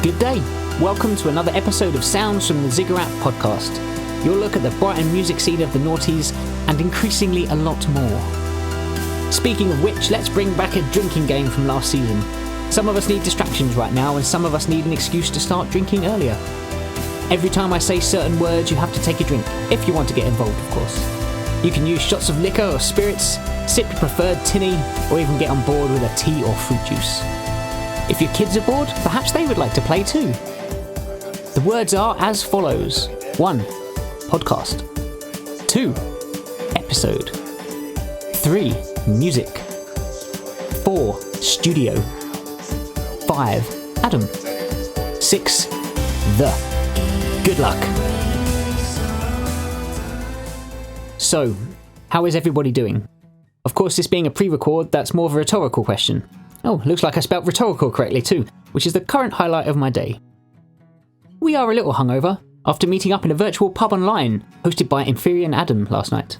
Good day. Welcome to another episode of Sounds from the Ziggurat podcast. Your look at the Brighton music scene of the noughties and increasingly a lot more. Speaking of which, let's bring back a drinking game from last season. Some of us need distractions right now and some of us need an excuse to start drinking earlier. Every time I say certain words, you have to take a drink, if you want to get involved, of course. You can use shots of liquor or spirits, sip your preferred tinny, or even get on board with a tea or fruit juice. If your kids are bored, perhaps they would like to play too. The words are as follows. 1. Podcast. 2. Episode. 3. Music. 4. Studio. 5. Adam. 6. The. Good luck. So, how is everybody doing? Of course, this being a pre-record, that's more of a rhetorical question. Oh, looks like I spelt rhetorical correctly too, which is the current highlight of my day. We are a little hungover, after meeting up in a virtual pub online, hosted by Inferior and Adam last night.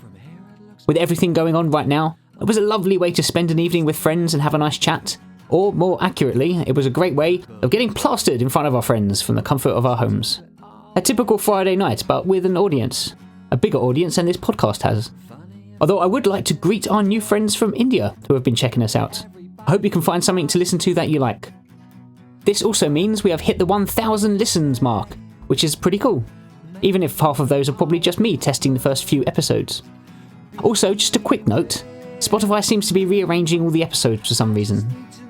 With everything going on right now, it was a lovely way to spend an evening with friends and have a nice chat, or more accurately, it was a great way of getting plastered in front of our friends from the comfort of our homes. A typical Friday night, but with an audience. A bigger audience than this podcast has. Although I would like to greet our new friends from India who have been checking us out. I hope you can find something to listen to that you like. This also means we have hit the 1,000 listens mark, which is pretty cool. Even if half of those are probably just me testing the first few episodes. Also, just a quick note, Spotify seems to be rearranging all the episodes for some reason.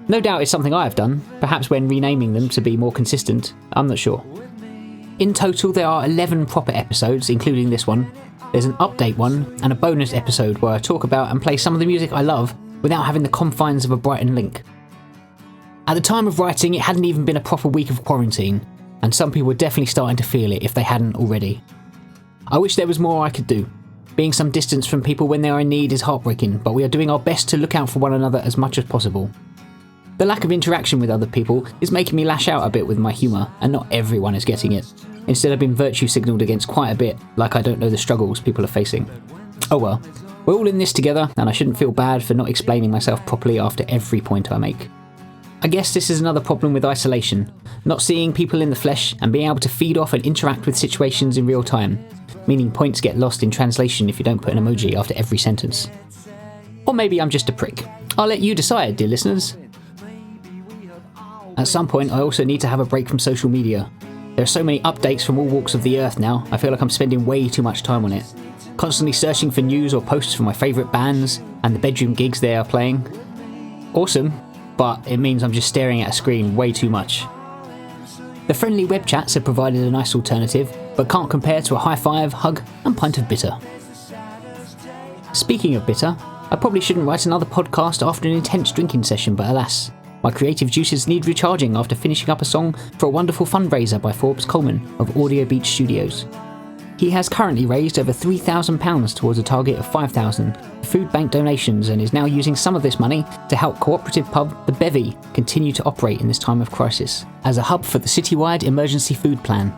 No doubt it's something I have done, perhaps when renaming them to be more consistent, I'm not sure. In total there are 11 proper episodes, including this one. There's an update one, and a bonus episode where I talk about and play some of the music I love without having the confines of a Brighton link. At the time of writing, it hadn't even been a proper week of quarantine, and some people were definitely starting to feel it if they hadn't already. I wish there was more I could do. Being some distance from people when they are in need is heartbreaking, but we are doing our best to look out for one another as much as possible. The lack of interaction with other people is making me lash out a bit with my humour, and not everyone is getting it. Instead I've been virtue signalled against quite a bit, like I don't know the struggles people are facing. Oh well, we're all in this together, and I shouldn't feel bad for not explaining myself properly after every point I make. I guess this is another problem with isolation, not seeing people in the flesh and being able to feed off and interact with situations in real time, meaning points get lost in translation if you don't put an emoji after every sentence. Or maybe I'm just a prick. I'll let you decide, dear listeners. At some point I also need to have a break from social media. There are so many updates from all walks of the earth now, I feel like I'm spending way too much time on it. Constantly searching for news or posts for my favourite bands and the bedroom gigs they are playing. Awesome, but it means I'm just staring at a screen way too much. The friendly web chats have provided a nice alternative, but can't compare to a high five, hug and pint of bitter. Speaking of bitter, I probably shouldn't write another podcast after an intense drinking session, but alas, my creative juices need recharging after finishing up a song for a wonderful fundraiser by Forbes Coleman of Audio Beach Studios. He has currently raised over £3,000 towards a target of £5,000 for food bank donations and is now using some of this money to help cooperative pub The Bevy continue to operate in this time of crisis as a hub for the citywide emergency food plan.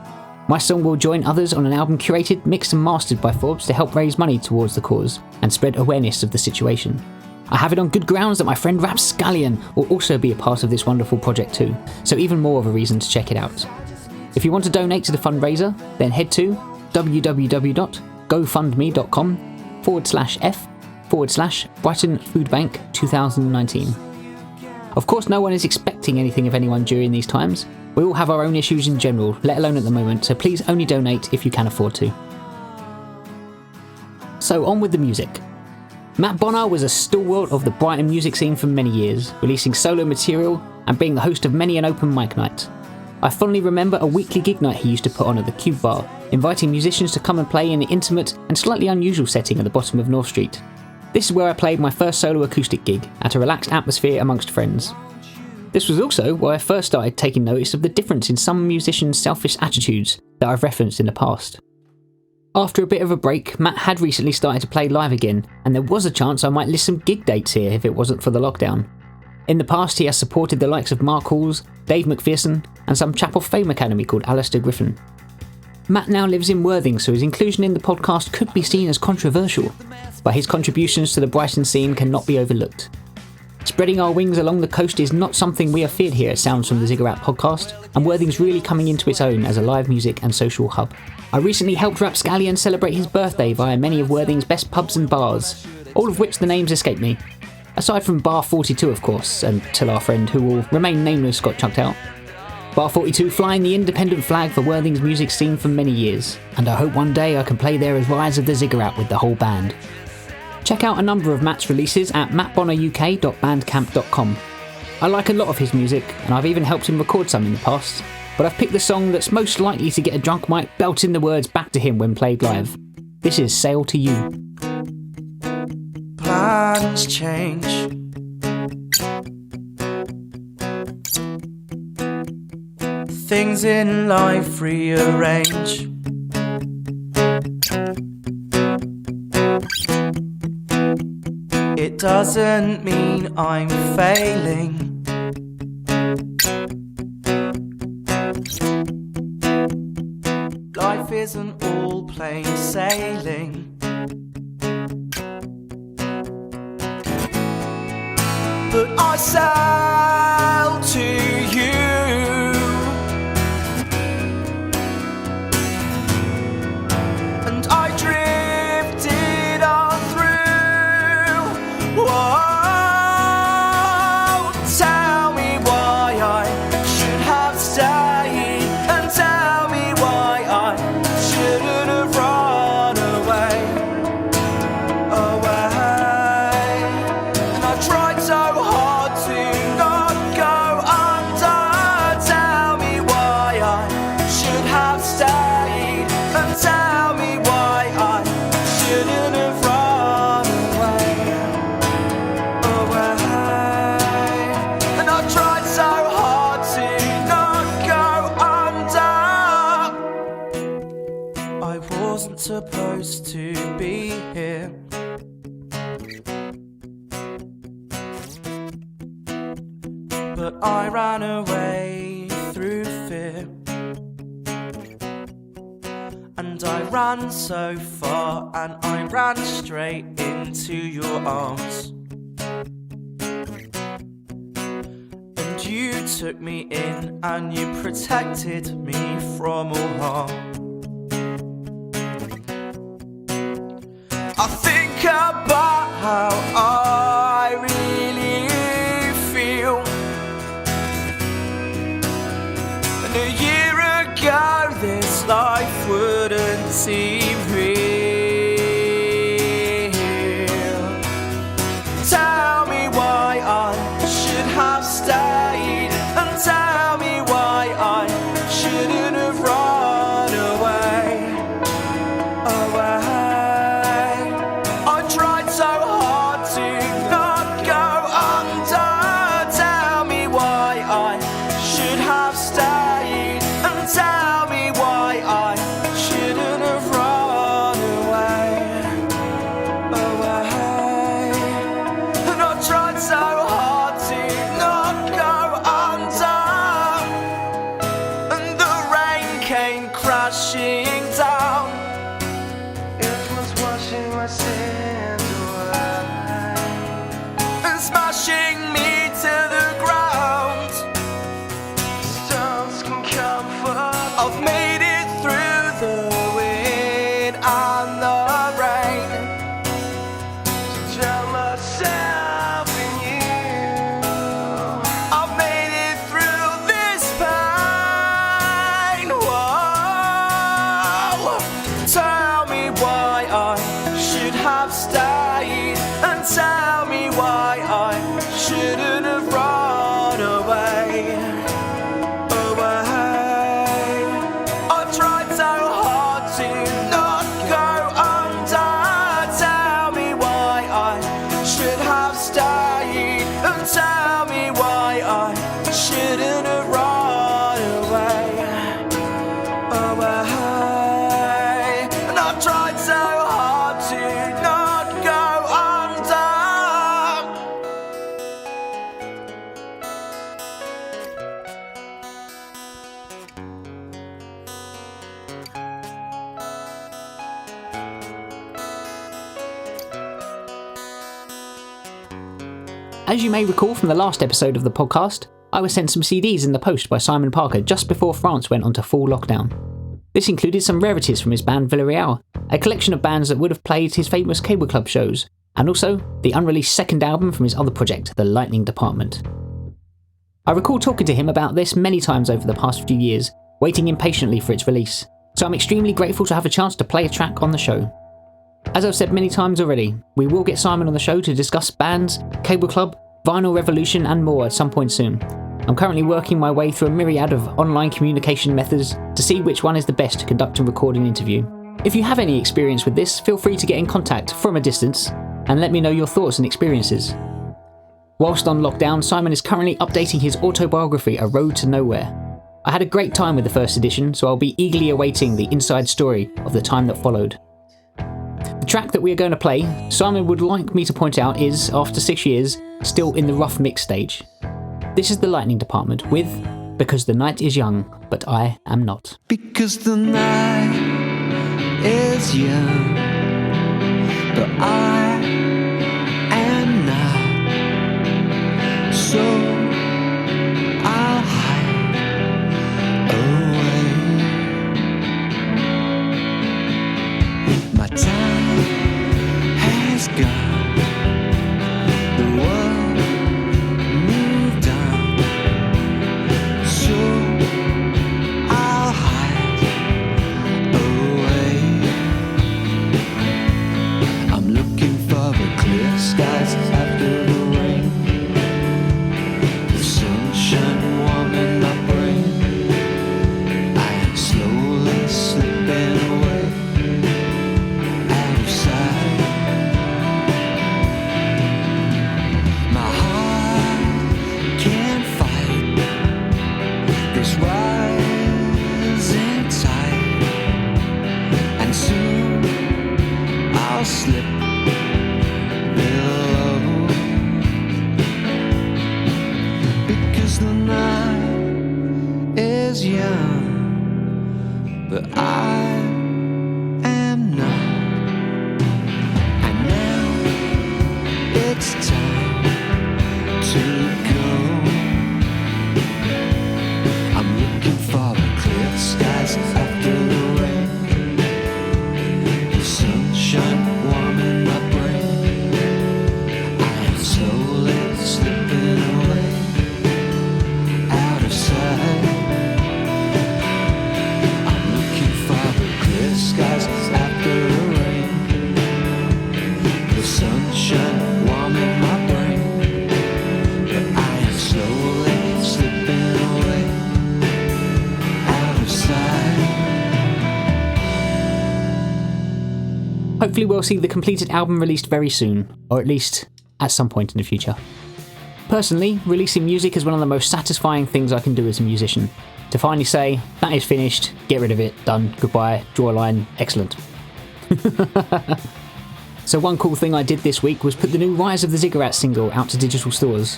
My song will join others on an album curated, mixed and mastered by Forbes to help raise money towards the cause and spread awareness of the situation. I have it on good grounds that my friend Rapscallion will also be a part of this wonderful project too, so even more of a reason to check it out. If you want to donate to the fundraiser, then head to www.gofundme.com/f/Brighton Food Bank 2019. Of course, no one is expecting anything of anyone during these times. We all have our own issues in general, let alone at the moment, so please only donate if you can afford to. So on with the music. Matt Bonner was a stalwart of the Brighton music scene for many years, releasing solo material and being the host of many an open mic night. I fondly remember a weekly gig night he used to put on at the Cube Bar, inviting musicians to come and play in the intimate and slightly unusual setting at the bottom of North Street. This is where I played my first solo acoustic gig, at a relaxed atmosphere amongst friends. This was also where I first started taking notice of the difference in some musicians' selfish attitudes that I've referenced in the past. After a bit of a break, Matt had recently started to play live again, and there was a chance I might list some gig dates here if it wasn't for the lockdown. In the past he has supported the likes of Mark Halls, Dave McPherson and some chap off Fame Academy called Alistair Griffin. Matt now lives in Worthing, so his inclusion in the podcast could be seen as controversial, but his contributions to the Brighton scene cannot be overlooked. Spreading our wings along the coast is not something we have feared here at Sounds from the Ziggurat podcast, and Worthing's really coming into its own as a live music and social hub. I recently helped Rapscallion celebrate his birthday via many of Worthing's best pubs and bars, all of which the names escape me. Aside from Bar 42, of course, until our friend, who will remain nameless, got chucked out. Bar 42 flying the independent flag for Worthing's music scene for many years, and I hope one day I can play there as Rise of the Ziggurat with the whole band. Check out a number of Matt's releases at mattbonneruk.bandcamp.com. I like a lot of his music, and I've even helped him record some in the past, but I've picked the song that's most likely to get a drunk mic belting the words back to him when played live. This is Sail to You. Plans change, things in life rearrange. It doesn't mean I'm failing. Life isn't all plain sailing. But I sail to you, and I drifted on through. Whoa, tell me why I should have stayed, and tell me why I shouldn't have run away. And I tried so hard to not go under. Tell me why I should have stayed, and tell me why I shouldn't have run away. And I tried so hard to not go under. I wasn't supposed to be here. But I ran away through fear, and I ran so far, and I ran straight into your arms, and you took me in, and you protected me from all harm. I think about how I really feel. And a year ago this life wouldn't seem real. Tell me why I should have stayed, and tell me why I shouldn't have run away. I tried so hard to not go under. Tell me why I should have stayed, and tell me why I shouldn't have run away. And I tried so hard to not go under, and the rain came crashing down. It was washing my sins away and smashing me to the ground. Stones can comfort. I've made it through the wind and the rain to drown myself in you. I've made it through this pain. Whoa. Tell me why I should have stayed, and tell me why I shouldn't have run away. I tried so hard to not go under. Tell me why I should have stayed, and tell me why I shouldn't have run away. And I tried so hard to not go under. As you may recall from the last episode of the podcast, I was sent some CDs in the post by Simon Parker just before France went onto full lockdown. This included some rarities from his band Villarreal, a collection of bands that would have played his famous Cable Club shows, and also the unreleased second album from his other project, the Lightning Dept. I recall talking to him about this many times over the past few years, waiting impatiently for its release, so I'm extremely grateful to have a chance to play a track on the show. As I've said many times already, we will get Simon on the show to discuss bands, Cable Club, Vinyl Revolution and more at some point soon. I'm currently working my way through a myriad of online communication methods to see which one is the best to conduct and record an interview. If you have any experience with this, feel free to get in contact from a distance and let me know your thoughts and experiences. Whilst on lockdown, Simon is currently updating his autobiography, A Road to Nowhere. I had a great time with the first edition, so I'll be eagerly awaiting the inside story of the time that followed. The track that we are going to play, Simon would like me to point out, is, after 6 years, still in the rough mix stage. This is the Lightning Dept with Because the Night is Young, But I Am Not. Because the night is young, but I am not. So I'll hide away. My time has gone. The world moved on. So I'll hide away. I'm looking for the clear skies after the rain. The sunshine warming my brain. I am slowly slipping away out of sight. My heart can't fight this rising tide, and soon I'll slip below. Because the night is young, but I am not. And now it's time to go. I'm looking for the clear skies after the rain. The sunshine warming my brain. I am slowly slipping away out of sight. I'm looking for the clear skies after the rain. The sunshine warming my brain. But I am slowly slipping away out of sight. Hopefully we'll see the completed album released very soon, or at least at some point in the future. Personally, releasing music is one of the most satisfying things I can do as a musician. To finally say, that is finished, get rid of it, done, goodbye, draw a line, excellent. So one cool thing I did this week was put the new Rise of the Ziggurat single out to digital stores.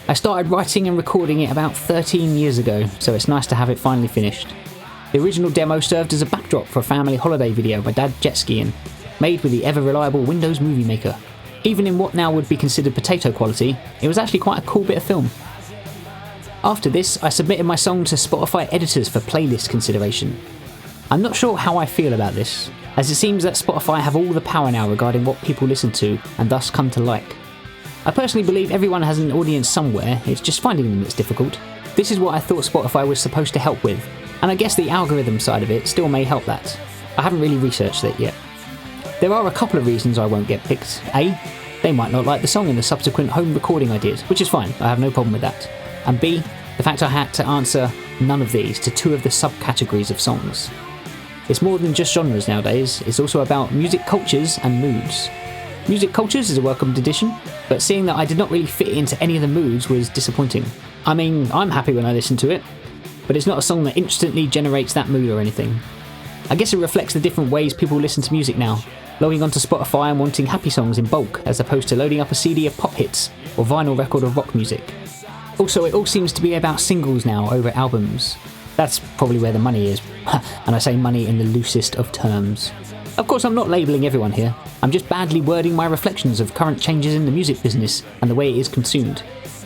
I started writing and recording it about 13 years ago, so it's nice to have it finally finished. The original demo served as a backdrop for a family holiday video by Dad jet skiing, made with the ever-reliable Windows Movie Maker. Even in what now would be considered potato quality, it was actually quite a cool bit of film. After this, I submitted my song to Spotify editors for playlist consideration. I'm not sure how I feel about this, as it seems that Spotify have all the power now regarding what people listen to and thus come to like. I personally believe everyone has an audience somewhere, it's just finding them that's difficult. This is what I thought Spotify was supposed to help with, and I guess the algorithm side of it still may help that. I haven't really researched it yet. There are a couple of reasons I won't get picked. A, they might not like the song and the subsequent home recording I did, which is fine, I have no problem with that. And B, the fact I had to answer none of these to two of the subcategories of songs. It's more than just genres nowadays, it's also about music cultures and moods. Music cultures is a welcomed addition, but seeing that I did not really fit into any of the moods was disappointing. I mean, I'm happy when I listen to it, but it's not a song that instantly generates that mood or anything. I guess it reflects the different ways people listen to music now, logging onto Spotify and wanting happy songs in bulk as opposed to loading up a CD of pop hits or vinyl record of rock music. Also, it all seems to be about singles now over albums. That's probably where the money is, and I say money in the loosest of terms. Of course, I'm not labelling everyone here. I'm just badly wording my reflections of current changes in the music business and the way it is consumed.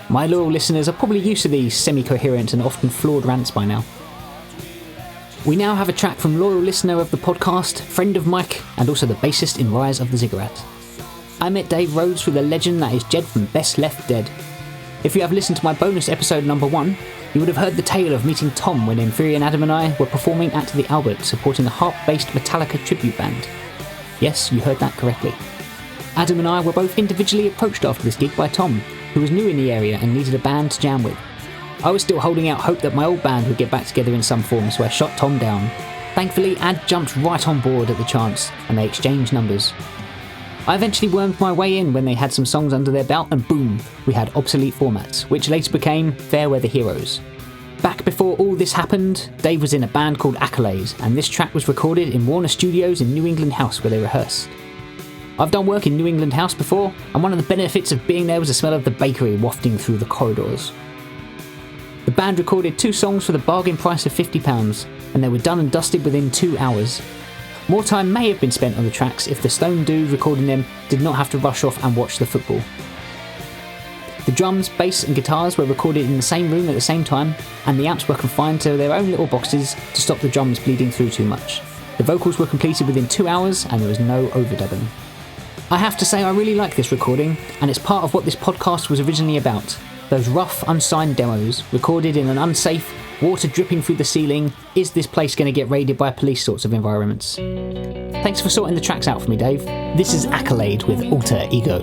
My loyal listeners are probably used to these semi-coherent and often flawed rants by now. We now have a track from loyal listener of the podcast, friend of Mike, and also the bassist in Rise of the Ziggurat. I met Dave Rhodes through the legend that is Jed from Best Left Dead. If you have listened to my bonus episode number 1, you would have heard the tale of meeting Tom when Inferior Adam and I were performing at the Albert supporting a harp-based Metallica tribute band. Yes, you heard that correctly. Adam and I were both individually approached after this gig by Tom, who was new in the area and needed a band to jam with. I was still holding out hope that my old band would get back together in some form, so I shot Tom down. Thankfully, Ad jumped right on board at the chance, and they exchanged numbers. I eventually wormed my way in when they had some songs under their belt, and boom, we had Obsolete Formats, which later became Fair Weather Heroes. Back before all this happened, Dave was in a band called Accolade, and this track was recorded in Warner Studios in New England House where they rehearsed. I've done work in New England House before, and one of the benefits of being there was the smell of the bakery wafting through the corridors. The band recorded 2 songs for the bargain price of £50, and they were done and dusted within 2 hours. More time may have been spent on the tracks if the stone dude recording them did not have to rush off and watch the football. The drums, bass and guitars were recorded in the same room at the same time, and the amps were confined to their own little boxes to stop the drums bleeding through too much. The vocals were completed within 2 hours and there was no overdubbing. I have to say I really like this recording, and it's part of what this podcast was originally about. Those rough, unsigned demos, recorded in an unsafe, water dripping through the ceiling, is this place going to get raided by police sorts of environments. Thanks for sorting the tracks out for me, Dave. This is Accolade with Alter Ego.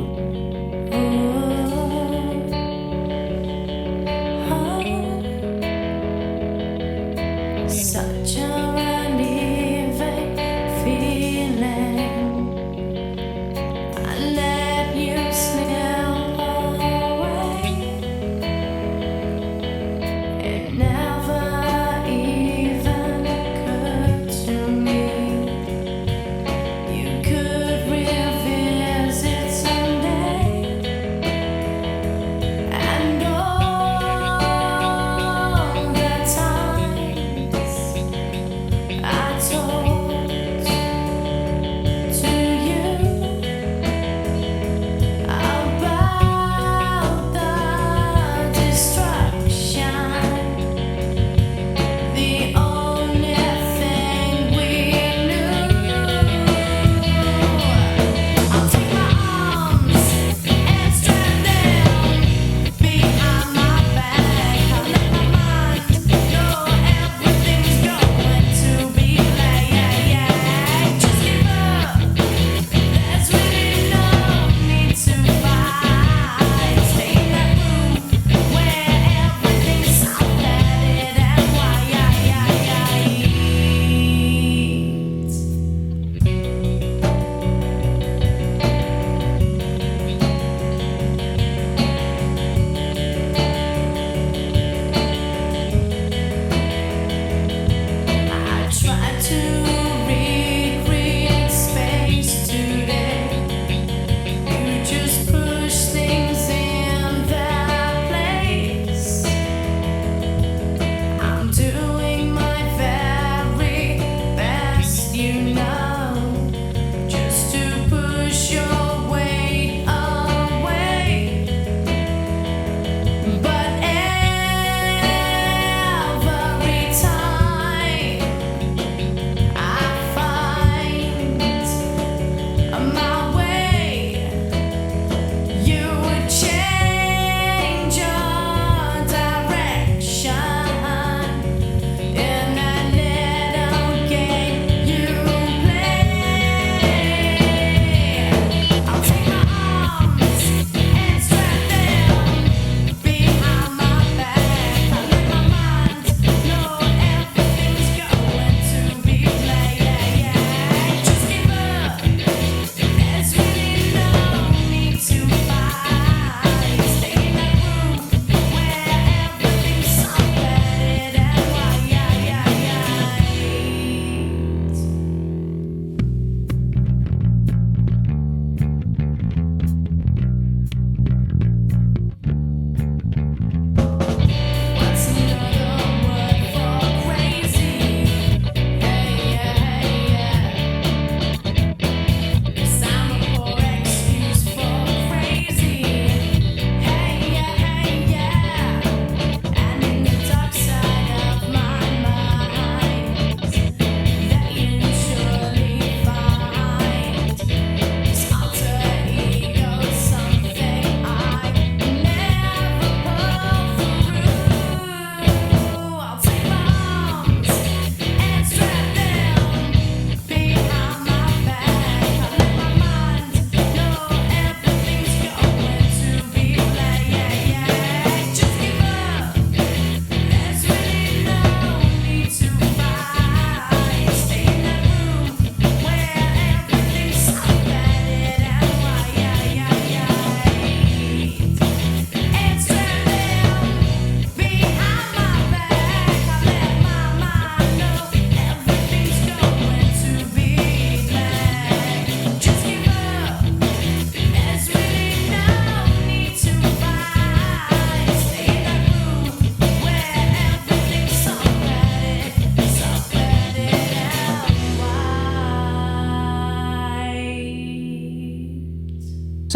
Such a relieving feeling. I let you slip away. It never even occurred to me you could revisit someday.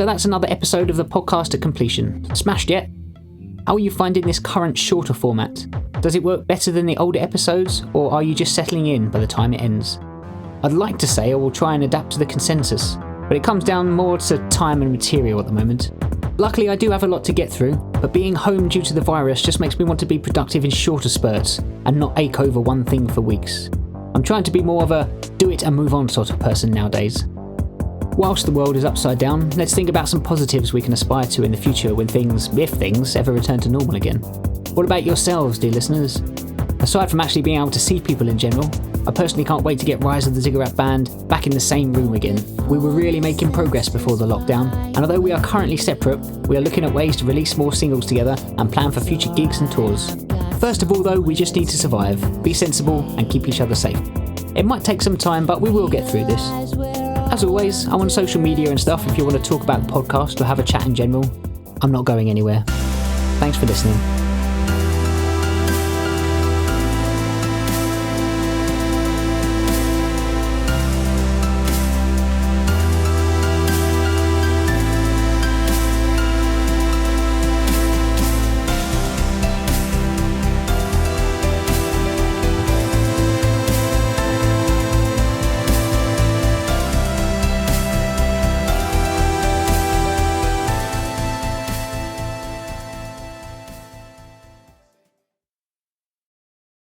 So that's another episode of the podcast at completion. Smashed yet? How are you finding this current shorter format? Does it work better than the older episodes, or are you just settling in by the time it ends? I'd like to say I will try and adapt to the consensus, but it comes down more to time and material at the moment. Luckily I do have a lot to get through, but being home due to the virus just makes me want to be productive in shorter spurts and not ache over one thing for weeks. I'm trying to be more of a do it and move on sort of person nowadays. Whilst the world is upside down, let's think about some positives we can aspire to in the future when things, if things, ever return to normal again. What about yourselves, dear listeners? Aside from actually being able to see people in general, I personally can't wait to get Rise of the Ziggurat band back in the same room again. We were really making progress before the lockdown, and although we are currently separate, we are looking at ways to release more singles together and plan for future gigs and tours. First of all though, we just need to survive, be sensible and keep each other safe. It might take some time, but we will get through this. As always, I'm on social media and stuff if you want to talk about the podcast or have a chat in general. I'm not going anywhere. Thanks for listening.